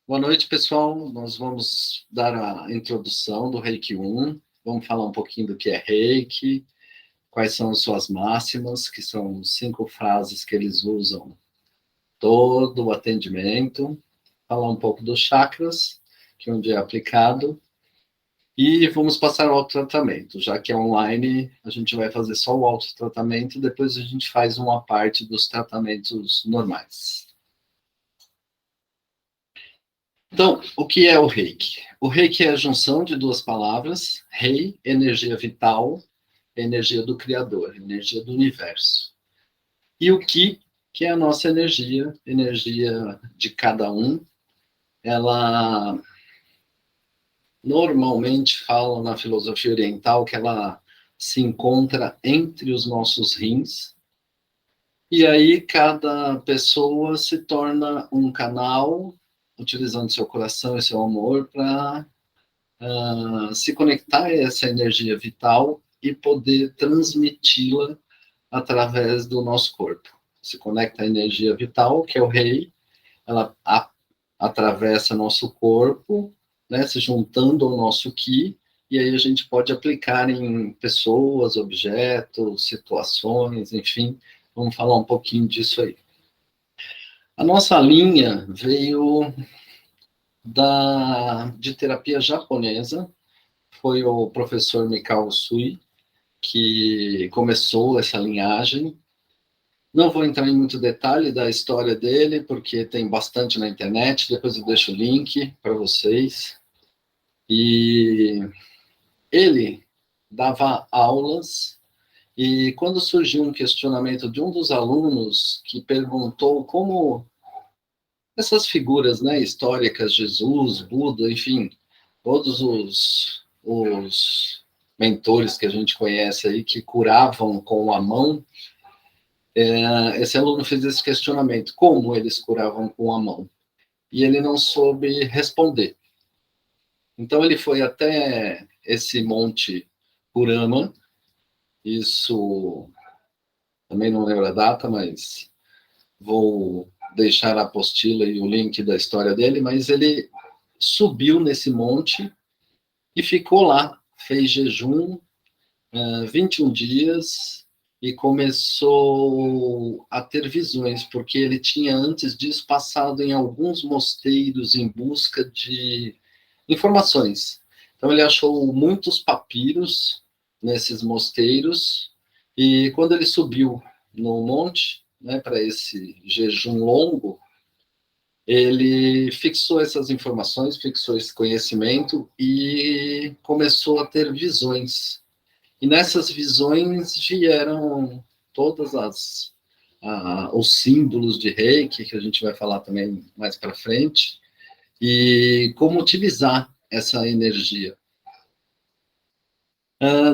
Boa noite, pessoal. Nós vamos dar a introdução do Reiki 1. Vamos falar um pouquinho do que é Reiki, quais são as suas máximas, que são 5 frases que eles usam todo o atendimento. Falar um pouco dos chakras, que onde é aplicado. E vamos passar ao autotratamento. Já que é online, a gente vai fazer só o autotratamento e depois a gente faz uma parte dos tratamentos normais. Então, o que é o Reiki? O Reiki é a junção de duas palavras, Rei, energia vital, energia do Criador, energia do universo. E o Ki, que é a nossa energia, energia de cada um. Ela normalmente fala na filosofia oriental que ela se encontra entre os nossos rins, e aí cada pessoa se torna um canal, utilizando seu coração e seu amor para se conectar a essa energia vital e poder transmiti-la através do nosso corpo. Se conecta à energia vital, que é o rei, ela atravessa nosso corpo, né, se juntando ao nosso ki, e aí a gente pode aplicar em pessoas, objetos, situações, enfim, vamos falar um pouquinho disso aí. A nossa linha veio de terapia japonesa, foi o professor Mikao Usui, que começou essa linhagem. Não vou entrar em muito detalhe da história dele, porque tem bastante na internet, depois eu deixo o link para vocês. E ele dava aulas, e quando surgiu um questionamento de um dos alunos que perguntou como essas figuras, né, históricas, Jesus, Buda, enfim, todos os mentores que a gente conhece aí, que curavam com a mão, esse aluno fez esse questionamento, como eles curavam com a mão? E ele não soube responder. Então ele foi até esse monte Kurama, isso também não lembro a data, mas vou deixar a apostila e o link da história dele, mas ele subiu nesse monte e ficou lá, fez jejum 21 dias e começou a ter visões, porque ele tinha antes disso passado em alguns mosteiros em busca de informações. Então ele achou muitos papiros nesses mosteiros e quando ele subiu no monte, né, para esse jejum longo, ele fixou essas informações, fixou esse conhecimento e começou a ter visões. E nessas visões vieram todas os símbolos de Reiki, que a gente vai falar também mais para frente, e como utilizar essa energia.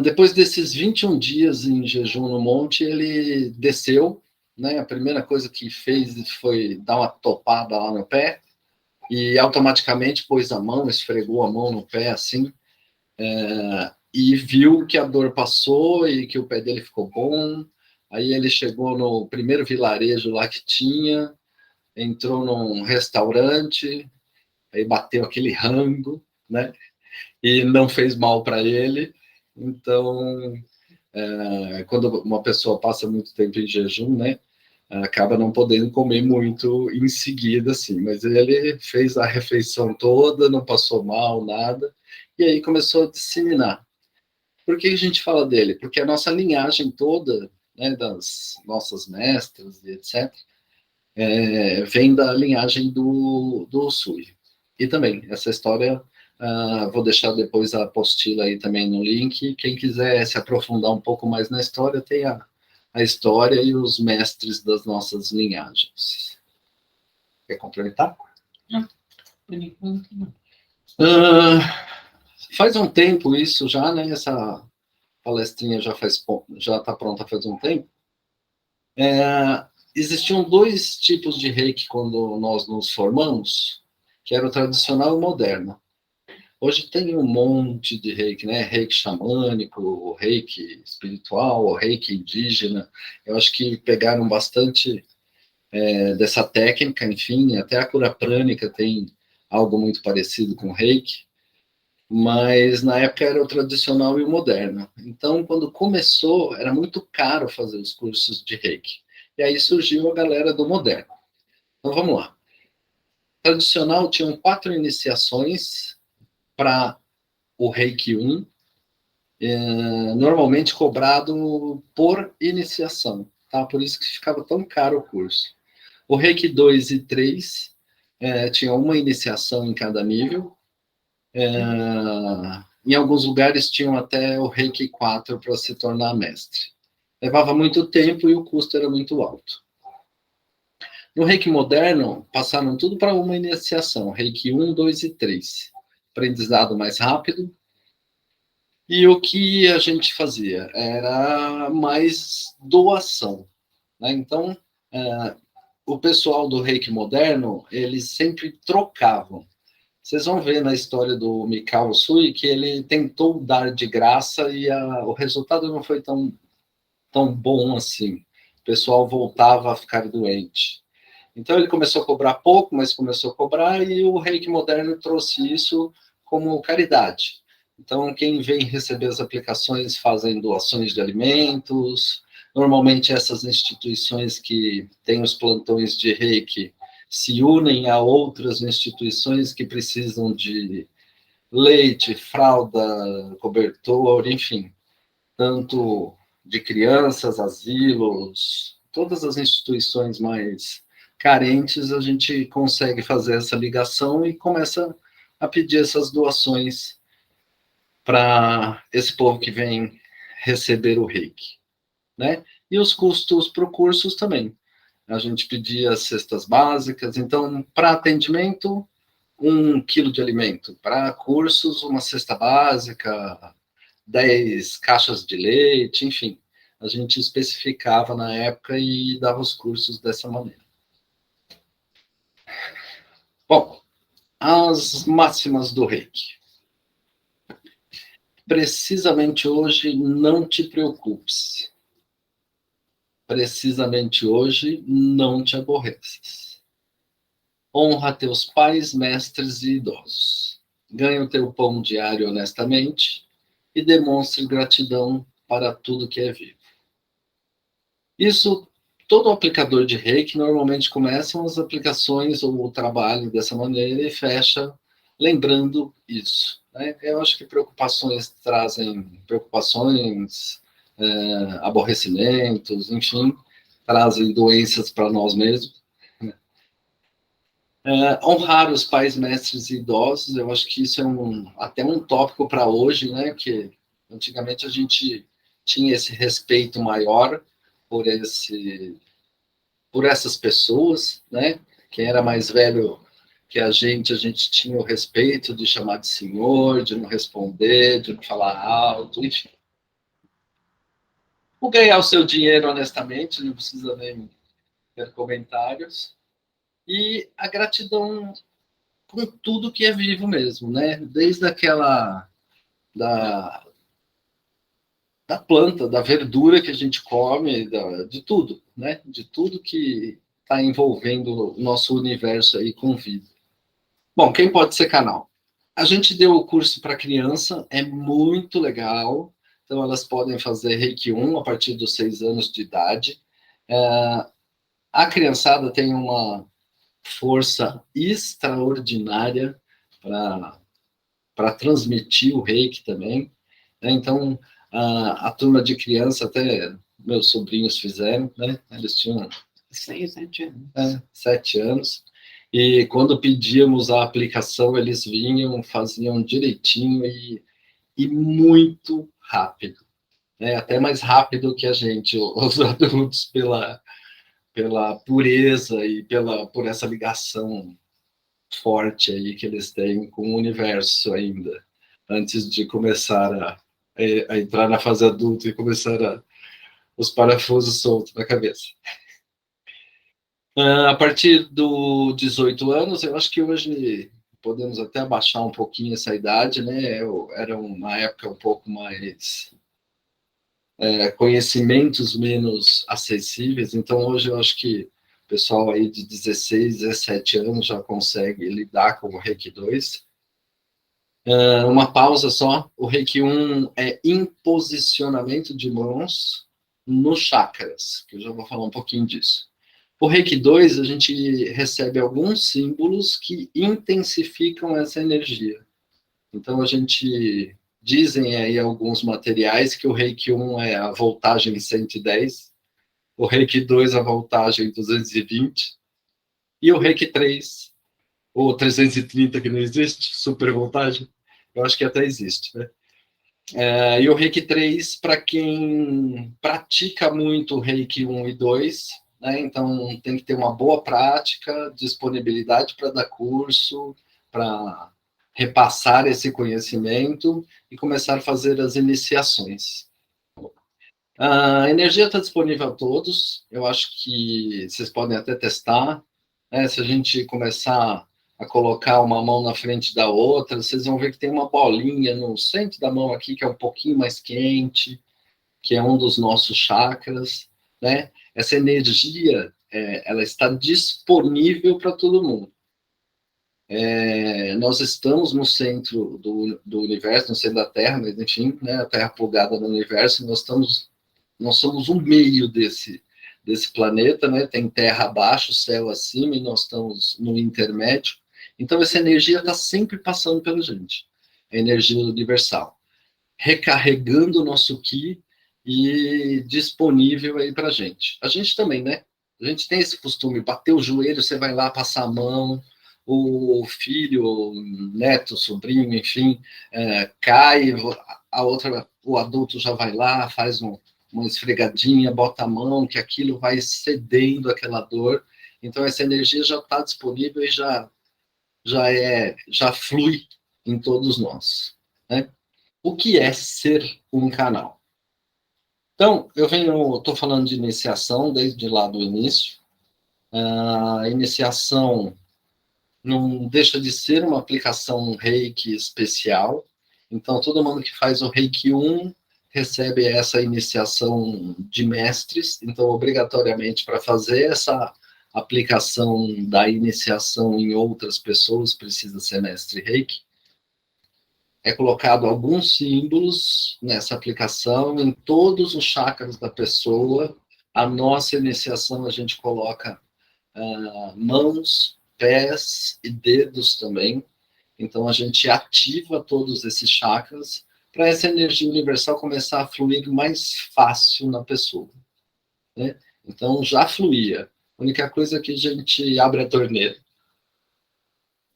Depois desses 21 dias em jejum no monte, ele desceu, né? A primeira coisa que fez foi dar uma topada lá no pé, e automaticamente pôs a mão, esfregou a mão no pé, assim, e viu que a dor passou e que o pé dele ficou bom. Aí ele chegou no primeiro vilarejo lá que tinha, entrou num restaurante, aí bateu aquele rango, né? E não fez mal para ele. Então, quando uma pessoa passa muito tempo em jejum, né? Acaba não podendo comer muito em seguida, assim. Mas ele fez a refeição toda, não passou mal, nada. E aí começou a disseminar. Por que a gente fala dele? Porque a nossa linhagem toda, né, das nossas mestras e etc., vem da linhagem do Usui. E também, essa história, vou deixar depois a apostila aí também no link. Quem quiser se aprofundar um pouco mais na história, tem a história e os mestres das nossas linhagens. Quer complementar? Não, por enquanto não. Faz um tempo isso já, né? Essa palestrinha já está pronta faz um tempo. Existiam 2 tipos de reiki quando nós nos formamos, que era o tradicional e o moderno. Hoje tem um monte de reiki, né? Reiki xamânico, reiki espiritual, reiki indígena. Eu acho que pegaram bastante dessa técnica, enfim, até a cura prânica tem algo muito parecido com Reiki, mas na época era o tradicional e o moderno. Então, quando começou, era muito caro fazer os cursos de Reiki. E aí surgiu a galera do moderno. Então, vamos lá. Tradicional tinham 4 iniciações para o Reiki 1, normalmente cobrado por iniciação, tá? Por isso que ficava tão caro o curso. O Reiki 2 e 3 tinha uma iniciação em cada nível. Em alguns lugares tinham até o Reiki 4 para se tornar mestre. Levava muito tempo e o custo era muito alto. No Reiki moderno, passaram tudo para uma iniciação, Reiki 1, 2 e 3. Aprendizado mais rápido. E o que a gente fazia? Era mais doação. Né? Então, o pessoal do Reiki moderno, eles sempre trocavam. Vocês vão ver na história do Mikao Usui que ele tentou dar de graça e o resultado não foi tão bom assim. O pessoal voltava a ficar doente. Então ele começou a cobrar pouco, mas começou a cobrar, e o Reiki moderno trouxe isso como caridade. Então quem vem receber as aplicações fazem doações de alimentos. Normalmente essas instituições que têm os plantões de Reiki se unem a outras instituições que precisam de leite, fralda, cobertor, enfim, tanto de crianças, asilos, todas as instituições mais carentes, a gente consegue fazer essa ligação e começa a pedir essas doações para esse povo que vem receber o Reiki, né? E os custos para cursos também. A gente pedia cestas básicas, então, para atendimento, 1 quilo de alimento. Para cursos, uma cesta básica, 10 caixas de leite, enfim. A gente especificava na época e dava os cursos dessa maneira. Bom, as máximas do Reiki. Precisamente hoje, não te preocupes. Precisamente hoje, não te aborreças. Honra teus pais, mestres e idosos. Ganha o teu pão diário honestamente e demonstre gratidão para tudo que é vivo. Isso, todo aplicador de Reiki normalmente começa as aplicações ou o trabalho dessa maneira e fecha lembrando isso. Né? Eu acho que preocupações trazem preocupações, aborrecimentos, enfim, trazem doenças para nós mesmos. Honrar os pais, mestres e idosos, eu acho que isso é até um tópico para hoje, né? Que antigamente a gente tinha esse respeito maior por essas pessoas, né? Quem era mais velho que a gente tinha o respeito de chamar de senhor, de não responder, de não falar alto, enfim. O ganhar o seu dinheiro honestamente, não precisa nem ter comentários. E a gratidão com tudo que é vivo mesmo, né? Desde aquela da planta, da verdura que a gente come, de tudo, né? De tudo que está envolvendo o nosso universo aí com vida. Bom, quem pode ser canal? A gente deu o curso para criança, é muito legal. Então, elas podem fazer Reiki 1 a partir dos 6 anos de idade. A criançada tem uma força extraordinária para transmitir o Reiki também. Né? Então, a turma de criança, até meus sobrinhos fizeram, né? Eles tinham 6, 7 anos. 7 anos. E quando pedíamos a aplicação, eles vinham, faziam direitinho e muito rápido. Né? Até mais rápido que a gente, os adultos, pela pureza e por essa ligação forte aí que eles têm com o universo ainda, antes de começar a entrar na fase adulta e começar os parafusos soltos na cabeça. A partir dos 18 anos, eu acho que hoje podemos até abaixar um pouquinho essa idade, né? Era uma época um pouco mais conhecimentos menos acessíveis, então hoje eu acho que pessoal aí de 16, 17 anos já consegue lidar com o Reiki 2. Uma pausa só, o Reiki 1 é imposicionamento de mãos nos chakras, que eu já vou falar um pouquinho disso. O Reiki 2, a gente recebe alguns símbolos que intensificam essa energia. Então, a gente dizem aí alguns materiais que o Reiki 1 é a voltagem 110, o Reiki 2 a voltagem 220, e o Reiki 3, ou 330, que não existe, super voltagem, eu acho que até existe, né? E o Reiki 3, para quem pratica muito o Reiki 1 e 2, né? Então tem que ter uma boa prática, disponibilidade para dar curso, para repassar esse conhecimento e começar a fazer as iniciações. A energia está disponível a todos, eu acho que vocês podem até testar, né? Se a gente começar a colocar uma mão na frente da outra, vocês vão ver que tem uma bolinha no centro da mão aqui, que é um pouquinho mais quente, que é um dos nossos chakras, né? Essa energia, ela está disponível para todo mundo. Nós estamos no centro do universo, no centro da Terra, mas enfim, né, a Terra plugada no universo, nós somos o meio desse planeta, né? Tem terra abaixo, céu acima, e nós estamos no intermédio. Então, essa energia está sempre passando pela gente. A energia universal. Recarregando o nosso Ki e disponível aí para a gente. A gente também, né? A gente tem esse costume, bater o joelho, você vai lá passar a mão, o filho, o neto, o sobrinho, enfim, cai, o adulto já vai lá, faz uma esfregadinha, bota a mão, que aquilo vai cedendo aquela dor. Então, essa energia já está disponível e já flui em todos nós, né? O que é ser um canal? Então, estou falando de iniciação desde lá do início. A iniciação não deixa de ser uma aplicação Reiki especial. Então, todo mundo que faz o Reiki 1 recebe essa iniciação de mestres. Então, obrigatoriamente, para fazer essa aplicação da iniciação em outras pessoas, precisa ser mestre Reiki. É colocado alguns símbolos nessa aplicação em todos os chakras da pessoa. A nossa iniciação, a gente coloca mãos, pés e dedos também. Então, a gente ativa todos esses chakras para essa energia universal começar a fluir mais fácil na pessoa, né? Então, já fluía. A única coisa é que a gente abre a torneira.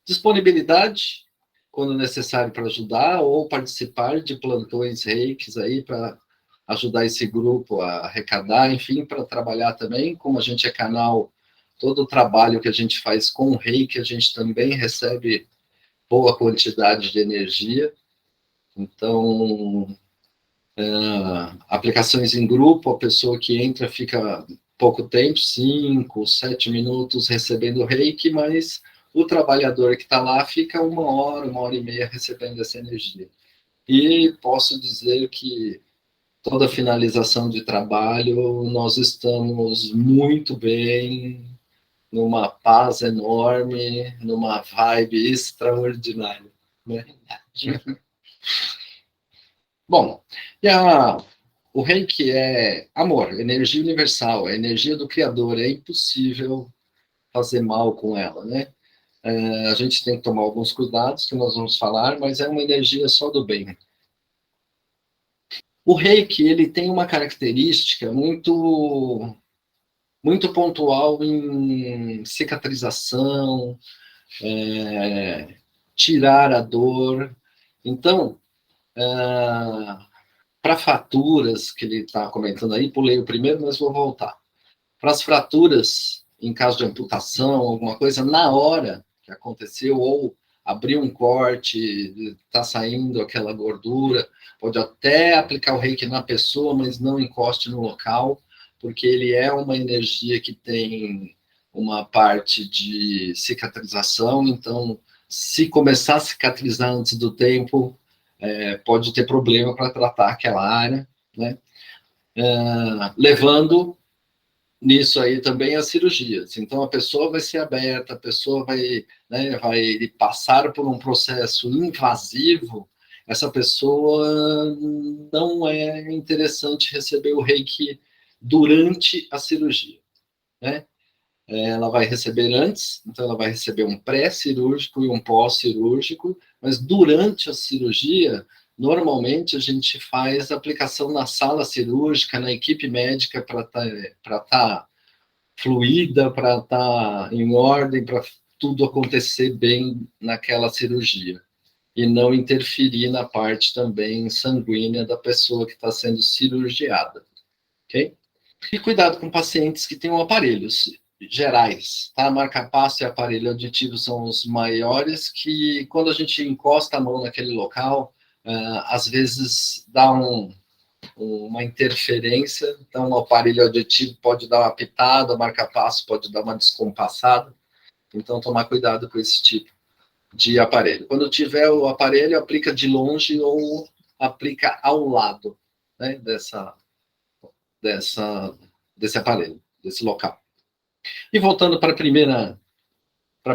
Disponibilidade, quando necessário para ajudar, ou participar de plantões reikis aí para ajudar esse grupo a arrecadar, enfim, para trabalhar também. Como a gente é canal, todo o trabalho que a gente faz com o reiki, a gente também recebe boa quantidade de energia. Então, aplicações em grupo, a pessoa que entra fica pouco tempo, 5, 7 minutos recebendo reiki, mas o trabalhador que está lá fica 1 hora e meia recebendo essa energia. E posso dizer que toda finalização de trabalho, nós estamos muito bem, numa paz enorme, numa vibe extraordinária, né? Bom, o Reiki é amor, energia universal, é energia do Criador, é impossível fazer mal com ela, né? A gente tem que tomar alguns cuidados, que nós vamos falar, mas é uma energia só do bem. O Reiki, ele tem uma característica muito pontual em cicatrização, tirar a dor. Então, para fraturas, que ele está comentando aí, pulei o primeiro, mas vou voltar. Para as fraturas, em caso de amputação, alguma coisa, na hora que aconteceu, ou abriu um corte, está saindo aquela gordura, pode até aplicar o reiki na pessoa, mas não encoste no local, porque ele é uma energia que tem uma parte de cicatrização, então, se começar a cicatrizar antes do tempo, pode ter problema para tratar aquela área, né? Levando nisso aí também as cirurgias. Então, a pessoa vai ser aberta, a pessoa vai, né, vai passar por um processo invasivo, essa pessoa não é interessante receber o reiki durante a cirurgia, né? Ela vai receber antes, então ela vai receber um pré-cirúrgico e um pós-cirúrgico, mas durante a cirurgia, normalmente a gente faz aplicação na sala cirúrgica, na equipe médica, para tá fluida, para estar em ordem, para tudo acontecer bem naquela cirurgia. E não interferir na parte também sanguínea da pessoa que está sendo cirurgiada. Ok? E cuidado com pacientes que tenham aparelhos gerais, tá? Marca-passo e aparelho auditivo são os maiores, que quando a gente encosta a mão naquele local, às vezes dá uma interferência, então o aparelho auditivo pode dar uma pitada, o marca-passo pode dar uma descompassada, então tomar cuidado com esse tipo de aparelho. Quando tiver o aparelho, aplica de longe ou aplica ao lado, né, desse aparelho, desse local. E voltando para a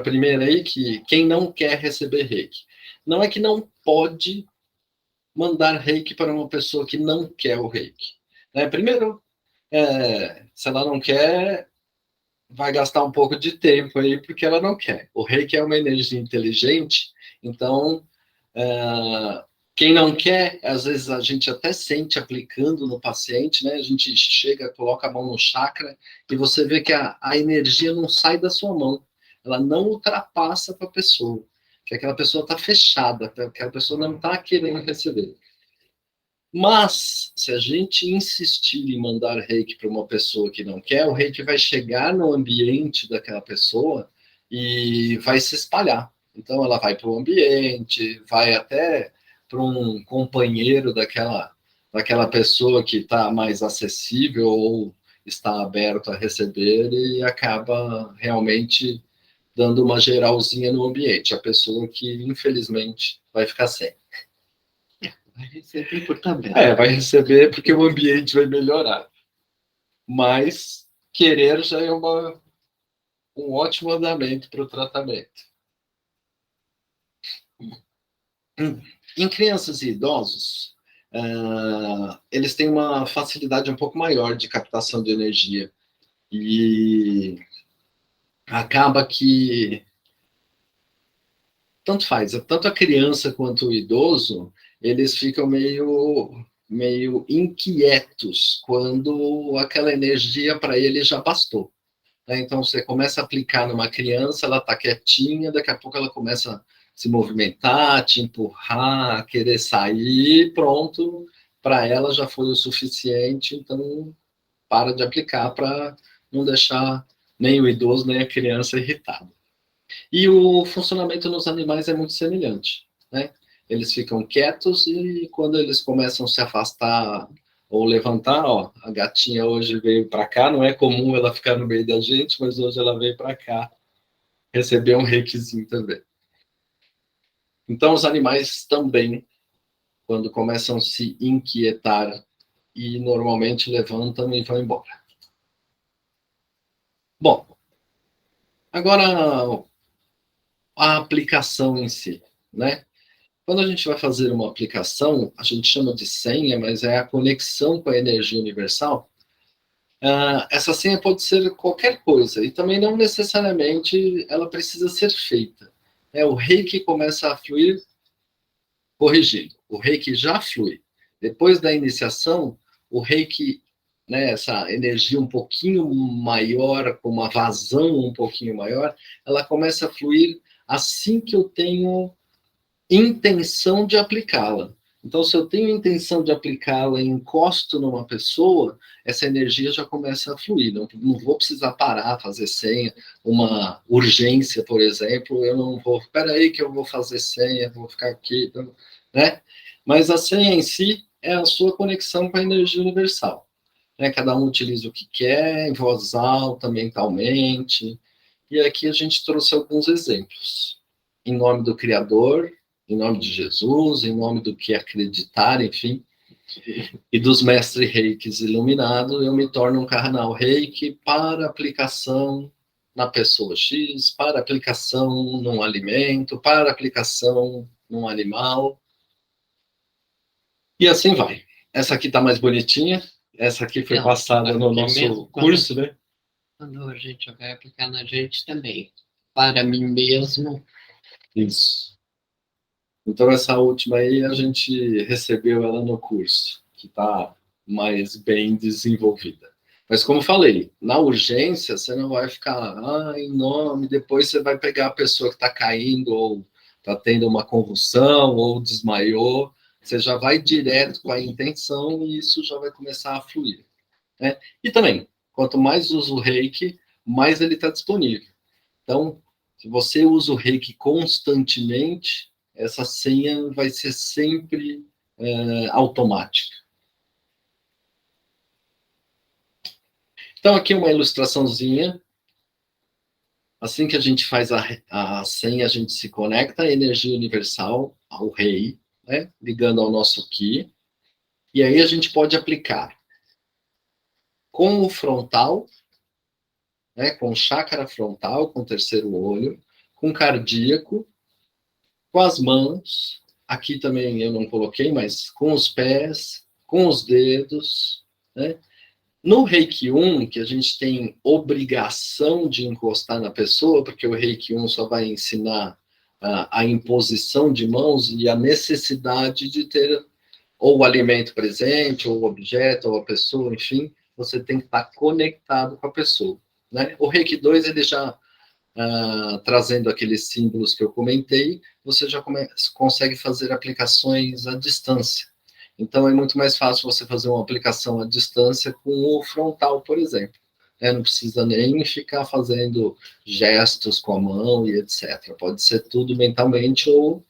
primeira aí, que quem não quer receber reiki. Não é que não pode mandar reiki para uma pessoa que não quer o reiki. Primeiro, se ela não quer, vai gastar um pouco de tempo aí, porque ela não quer. O reiki é uma energia inteligente, então, quem não quer, às vezes a gente até sente aplicando no paciente, né? A gente chega, coloca a mão no chakra e você vê que a energia não sai da sua mão, ela não ultrapassa para a pessoa, que aquela pessoa está fechada, aquela pessoa não está querendo receber. Mas, se a gente insistir em mandar reiki para uma pessoa que não quer, o reiki vai chegar no ambiente daquela pessoa e vai se espalhar. Então, ela vai para o ambiente, vai até para um companheiro daquela pessoa que está mais acessível ou está aberto a receber e acaba realmente dando uma geralzinha no ambiente. A pessoa que, infelizmente, vai ficar sem. Vai receber por tabela. Vai receber porque o ambiente vai melhorar. Mas querer já é um ótimo andamento para o tratamento. Em crianças e idosos, eles têm uma facilidade um pouco maior de captação de energia. E acaba que tanto faz, tanto a criança quanto o idoso, eles ficam meio inquietos quando aquela energia para ele já bastou. Então, você começa a aplicar numa criança, ela está quietinha, daqui a pouco ela começa a se movimentar, te empurrar, querer sair, pronto, para ela já foi o suficiente, então para de aplicar para não deixar nem o idoso nem a criança irritado. E o funcionamento nos animais é muito semelhante, né? Eles ficam quietos e quando eles começam a se afastar ou levantar, ó, a gatinha hoje veio para cá, não é comum ela ficar no meio da gente, mas hoje ela veio para cá receber um reikizinho também. Então, os animais também, quando começam a se inquietar, e normalmente levantam e vão embora. Bom, agora a aplicação em si, né? Quando a gente vai fazer uma aplicação, a gente chama de senha, mas é a conexão com a energia universal. Essa senha pode ser qualquer coisa, e também não necessariamente ela precisa ser feita. O reiki começa a fluir corrigindo. O reiki já flui. Depois da iniciação, o reiki, né, essa energia um pouquinho maior, com uma vazão um pouquinho maior, ela começa a fluir assim que eu tenho intenção de aplicá-la. Então, se eu tenho intenção de aplicá-la e encosto numa pessoa, essa energia já começa a fluir. Não vou precisar parar, fazer senha, uma urgência, por exemplo, eu não vou, espera aí que eu vou fazer senha, vou ficar aqui, né? Mas a senha em si é a sua conexão com a energia universal. Né? Cada um utiliza o que quer, em voz alta, mentalmente. E aqui a gente trouxe alguns exemplos. Em nome do Criador, em nome de Jesus, em nome do que acreditar, enfim. E dos mestres reikis iluminados, eu me torno um canal reiki para aplicação na pessoa X, para aplicação num alimento, para aplicação num animal. E assim vai. Essa aqui está mais bonitinha. Essa aqui foi passada no nosso curso, né? Quando a gente vai aplicar na gente também. Para mim mesmo. Isso. Então, essa última aí, a gente recebeu ela no curso, que está mais bem desenvolvida. Mas, como falei, na urgência, você não vai ficar, em nome, depois você vai pegar a pessoa que está caindo, ou está tendo uma convulsão, ou desmaiou, você já vai direto com a intenção e isso já vai começar a fluir. Né? E também, quanto mais usa o reiki, mais ele está disponível. Então, se você usa o reiki constantemente, essa senha vai ser sempre automática. Então, aqui uma ilustraçãozinha. Assim que a gente faz a senha, a gente se conecta à energia universal, ao rei, né? Ligando ao nosso Ki. E aí a gente pode aplicar com o frontal, né? Com o chakra frontal, com o terceiro olho, com o cardíaco, com as mãos, aqui também eu não coloquei, mas com os pés, com os dedos, né? No Reiki 1, que a gente tem obrigação de encostar na pessoa, porque o Reiki 1 só vai ensinar a imposição de mãos e a necessidade de ter ou o alimento presente, ou o objeto, ou a pessoa, enfim, você tem que estar conectado com a pessoa, né? O Reiki 2, ele já trazendo aqueles símbolos que eu comentei, você já consegue fazer aplicações à distância. Então, é muito mais fácil você fazer uma aplicação à distância com o frontal, por exemplo. Não precisa nem ficar fazendo gestos com a mão e etc. Pode ser tudo mentalmente ou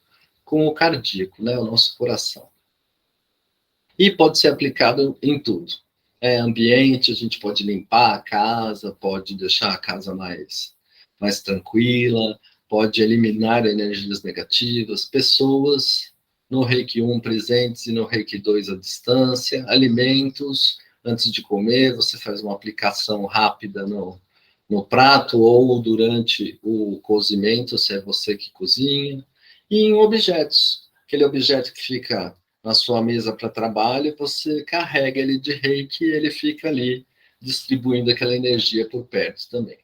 com o cardíaco, né, o nosso coração. E pode ser aplicado em tudo. Ambiente, a gente pode limpar a casa, pode deixar a casa mais tranquila, pode eliminar energias negativas, pessoas no Reiki 1 presentes e no Reiki 2 à distância, alimentos, antes de comer, você faz uma aplicação rápida no prato ou durante o cozimento, se é você que cozinha, e em objetos, aquele objeto que fica na sua mesa para trabalho, você carrega ele de Reiki e ele fica ali distribuindo aquela energia por perto também.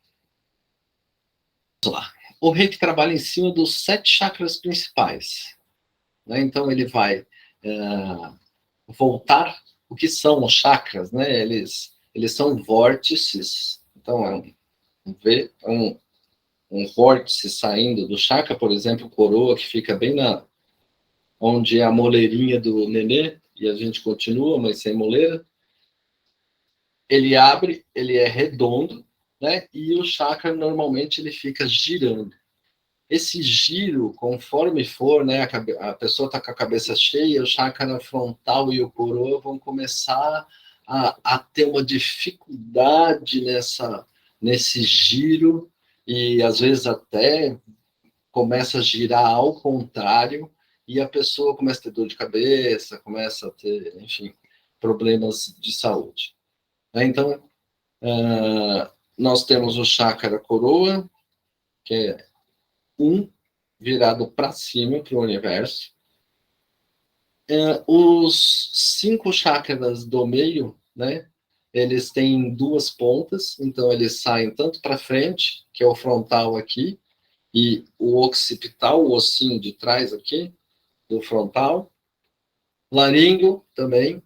Vamos lá. O Reiki trabalha em cima dos 7 chakras principais. Né? Então, ele vai voltar o que são os chakras, né? Eles são vórtices. Então, um vórtice saindo do chakra, por exemplo, coroa, que fica bem onde é a moleirinha do nenê, e a gente continua, mas sem moleira. Ele abre, ele é redondo, né? E o chakra, normalmente, ele fica girando. Esse giro, conforme for, né, a pessoa está com a cabeça cheia, o chakra frontal e o coroa vão começar a ter uma dificuldade nesse giro, e às vezes até começa a girar ao contrário, e a pessoa começa a ter dor de cabeça, começa a ter, enfim, problemas de saúde. Então, nós temos o chakra coroa, que é virado para cima, para o universo. Os 5 chakras do meio, né, eles têm 2 pontas, então eles saem tanto para frente, que é o frontal aqui, e o occipital, o ossinho de trás aqui, do frontal. Laríngeo também,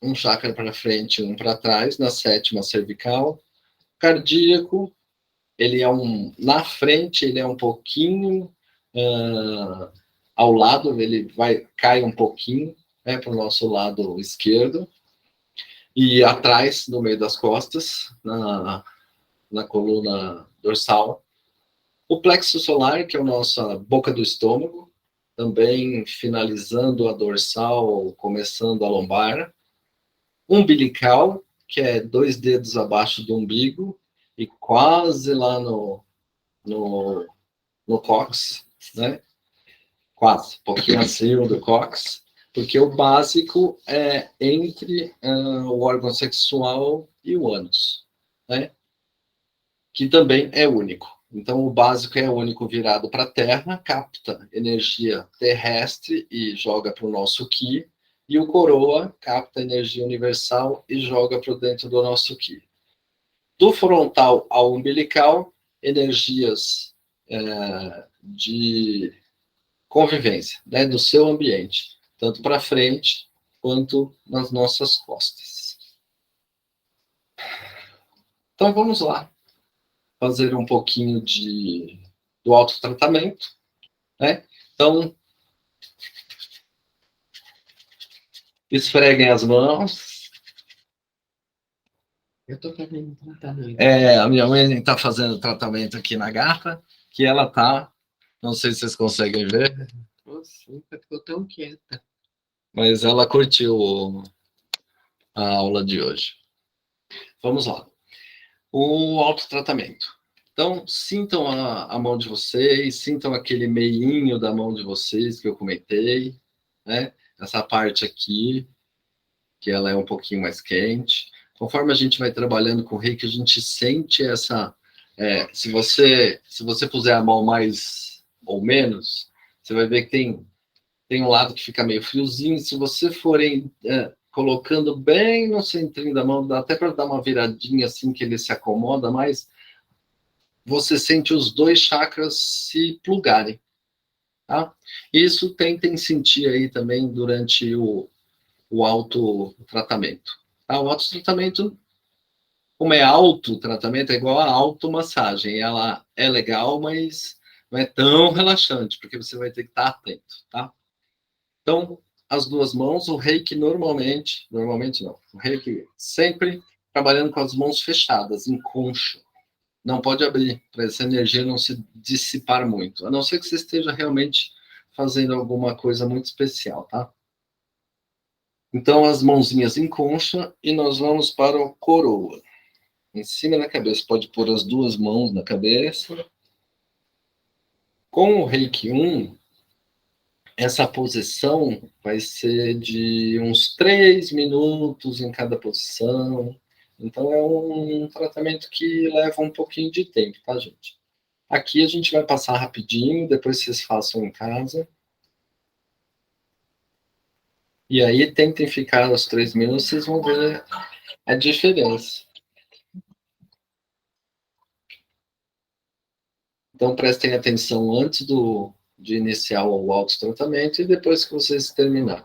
um chakra para frente e um para trás, na 7ª cervical. Cardíaco, ele é na frente, ele é um pouquinho ao lado, ele cai um pouquinho, né, para o nosso lado esquerdo, e atrás, no meio das costas, na coluna dorsal. O plexo solar, que é a nossa boca do estômago, também finalizando a dorsal, começando a lombar. Umbilical, que é 2 dedos abaixo do umbigo, e quase lá no cóccix, né? Quase, um pouquinho acima do cóccix. Porque o básico é entre o órgão sexual e o ânus, né? Que também é único. Então, o básico é único virado para a Terra, capta energia terrestre e joga para o nosso Ki, e o coroa capta energia universal e joga para dentro do nosso Ki. Do frontal ao umbilical, energias de convivência, né, do seu ambiente, tanto para frente quanto nas nossas costas. Então vamos lá, fazer um pouquinho do autotratamento, né? Então, esfreguem as mãos. Eu estou fazendo tratamento. A minha mãe está fazendo tratamento aqui na garra, que ela está, não sei se vocês conseguem ver. Nossa, nunca ficou tão quieta. Mas ela curtiu a aula de hoje. Vamos lá. O autotratamento. Então, sintam a mão de vocês, sintam aquele meinho da mão de vocês que eu comentei, né? Essa parte aqui, que ela é um pouquinho mais quente. Conforme a gente vai trabalhando com o reiki, a gente sente essa... se você puser a mão mais ou menos, você vai ver que tem um lado que fica meio friozinho. Se você forem colocando bem no centrinho da mão, dá até para dar uma viradinha assim que ele se acomoda mais, você sente os dois chakras se plugarem, tá? Isso tentem sentir aí também durante o autotratamento. Tá? O autotratamento, como é autotratamento, é igual a automassagem. Ela é legal, mas não é tão relaxante, porque você vai ter que estar atento, tá? Então, as duas mãos, o reiki normalmente não, o reiki sempre trabalhando com as mãos fechadas, em concha. Não pode abrir, para essa energia não se dissipar muito, a não ser que você esteja realmente fazendo alguma coisa muito especial, tá? Então, as mãozinhas em concha e nós vamos para o coroa. Em cima da cabeça, pode pôr as duas mãos na cabeça. Com o Reiki 1, essa posição vai ser de uns 3 minutos em cada posição. Então, é um tratamento que leva um pouquinho de tempo, tá, gente? Aqui a gente vai passar rapidinho, depois vocês façam em casa. E aí, tentem ficar os 3 minutos, vocês vão ver a diferença. Então, prestem atenção antes de iniciar o autotratamento e depois que vocês terminarem.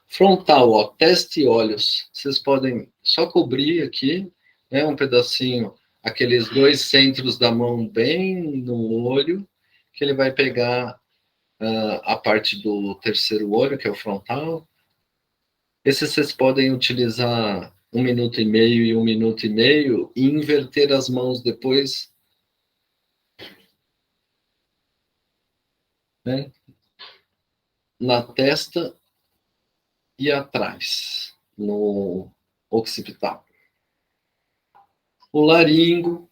Frontal, ó, testa e olhos. Vocês podem só cobrir aqui, né, um pedacinho, aqueles 2 centros da mão bem no olho, que ele vai pegar a parte do terceiro olho, que é o frontal. Esse vocês podem utilizar 1 minuto e meio e 1 minuto e meio e inverter as mãos depois, né, na testa e atrás, no occipital. O laringo,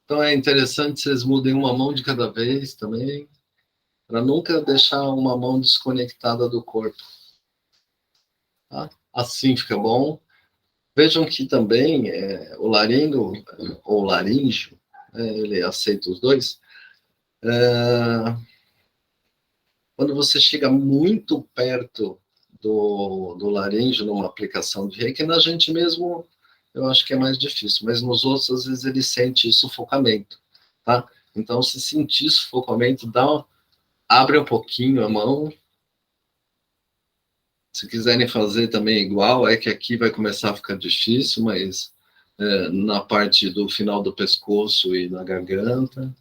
então é interessante vocês mudem uma mão de cada vez também, para nunca deixar uma mão desconectada do corpo. Tá? Assim fica bom. Vejam que também o laringo, ou laríngeo, ele aceita os dois, quando você chega muito perto do laríngeo numa aplicação de reiki, na gente mesmo eu acho que é mais difícil, mas nos outros às vezes ele sente sufocamento, tá? Então se sentir sufocamento, abre um pouquinho a mão. Se quiserem fazer também igual, é que aqui vai começar a ficar difícil, mas na parte do final do pescoço e na garganta.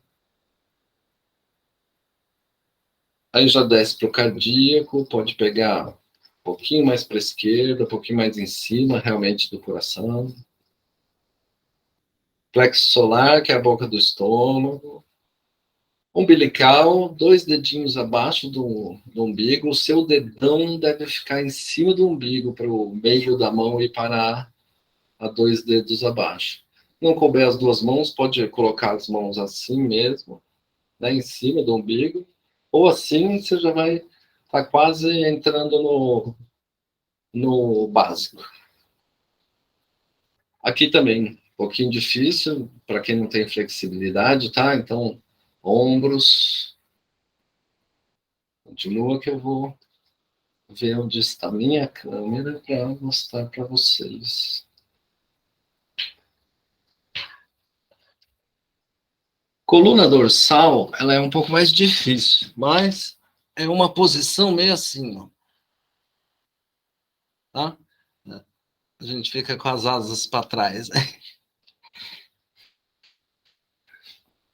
Aí já desce para o cardíaco, pode pegar um pouquinho mais para a esquerda, um pouquinho mais em cima, realmente, do coração. Plexo solar, que é a boca do estômago. Umbilical, 2 dedinhos abaixo do umbigo. O seu dedão deve ficar em cima do umbigo, para o meio da mão e parar a 2 dedos abaixo. Não couber as 2 mãos, pode colocar as mãos assim mesmo, né, em cima do umbigo. Ou assim, você já vai está quase entrando no básico. Aqui também, um pouquinho difícil, para quem não tem flexibilidade, tá? Então, ombros. Continua que eu vou ver onde está a minha câmera para mostrar para vocês. Coluna dorsal, ela é um pouco mais difícil, mas é uma posição meio assim, ó. Tá? A gente fica com as asas para trás.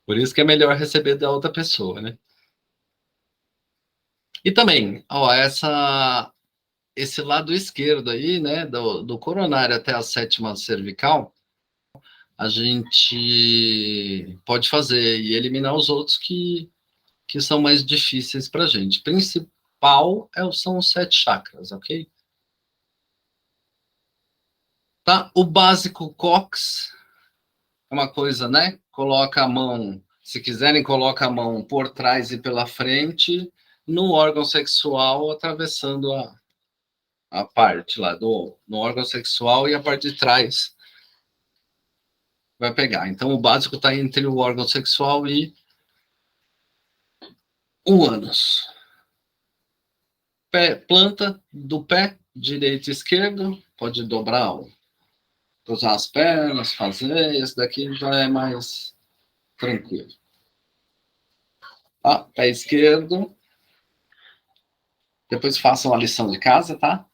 Por isso que é melhor receber da outra pessoa, né? E também, ó, esse lado esquerdo aí, né, do coronário até a sétima cervical, a gente pode fazer e eliminar os outros que são mais difíceis para a gente. Principal são os 7 chakras, ok? Tá? O básico cox é uma coisa, né? Coloca a mão, se quiserem, coloca a mão por trás e pela frente no órgão sexual, atravessando a parte lá no órgão sexual e a parte de trás vai pegar. Então, o básico está entre o órgão sexual e o ânus. Planta do pé, direito e esquerdo, pode dobrar, cruzar as pernas, fazer, esse daqui já é mais tranquilo. Tá? Pé esquerdo. Depois façam a lição de casa, tá?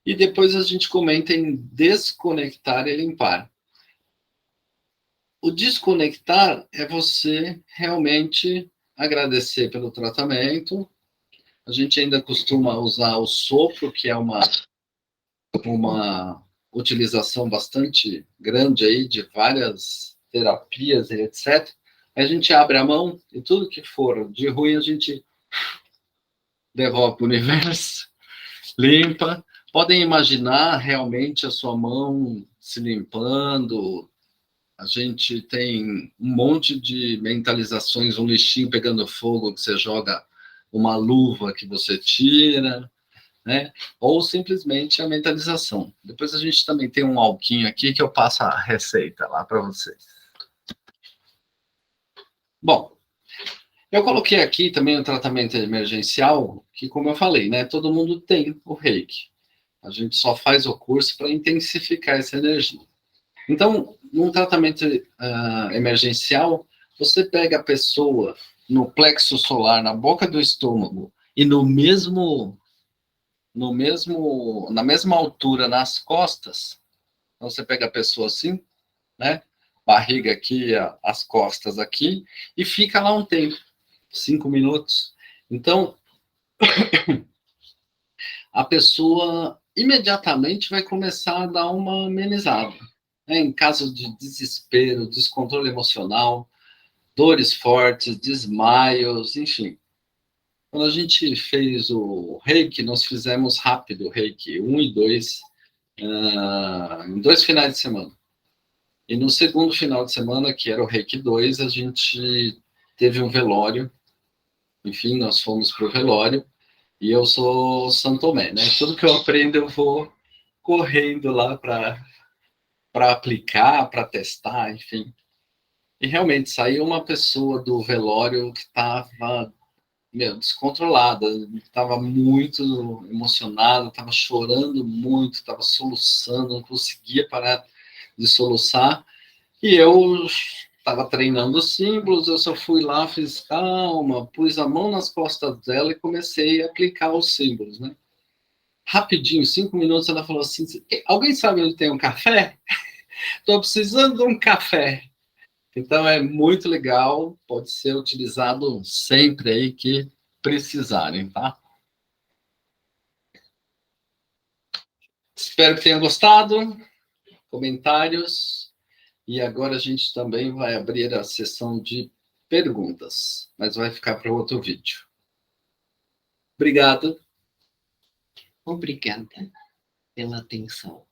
E depois a gente comenta em desconectar e limpar. O desconectar é você realmente agradecer pelo tratamento. A gente ainda costuma usar o sopro, que é uma utilização bastante grande aí de várias terapias e etc. A gente abre a mão e tudo que for de ruim a gente devolve para o universo, limpa. Podem imaginar realmente a sua mão se limpando. A gente tem um monte de mentalizações, um lixinho pegando fogo que você joga, uma luva que você tira, né? Ou simplesmente a mentalização. Depois a gente também tem um alquinho aqui que eu passo a receita lá para vocês. Bom, eu coloquei aqui também o tratamento emergencial, que como eu falei, né? Todo mundo tem o reiki. A gente só faz o curso para intensificar essa energia. Então, num tratamento emergencial, você pega a pessoa no plexo solar, na boca do estômago, e na mesma altura nas costas. Então, você pega a pessoa assim, né? Barriga aqui, as costas aqui, e fica lá um tempo, 5 minutos. Então, a pessoa imediatamente vai começar a dar uma amenizada. Né? Em caso de desespero, descontrole emocional, dores fortes, desmaios, enfim. Quando a gente fez o reiki, nós fizemos rápido o reiki 1 e 2, em 2 finais de semana. E no segundo final de semana, que era o reiki 2, a gente teve um velório. Enfim, nós fomos para o velório. E eu sou São Tomé, né? Tudo que eu aprendo eu vou correndo lá para aplicar, para testar, enfim. E realmente saiu uma pessoa do velório que estava descontrolada, estava muito emocionada, estava chorando muito, estava soluçando, não conseguia parar de soluçar. E eu estava treinando os símbolos, eu só fui lá, fiz calma, pus a mão nas costas dela e comecei a aplicar os símbolos, né? Rapidinho, 5 minutos, ela falou assim: alguém sabe onde tem um café? Estou precisando de um café. Então é muito legal, pode ser utilizado sempre aí que precisarem, tá? Espero que tenham gostado. Comentários. E agora a gente também vai abrir a sessão de perguntas, mas vai ficar para outro vídeo. Obrigado. Obrigada pela atenção.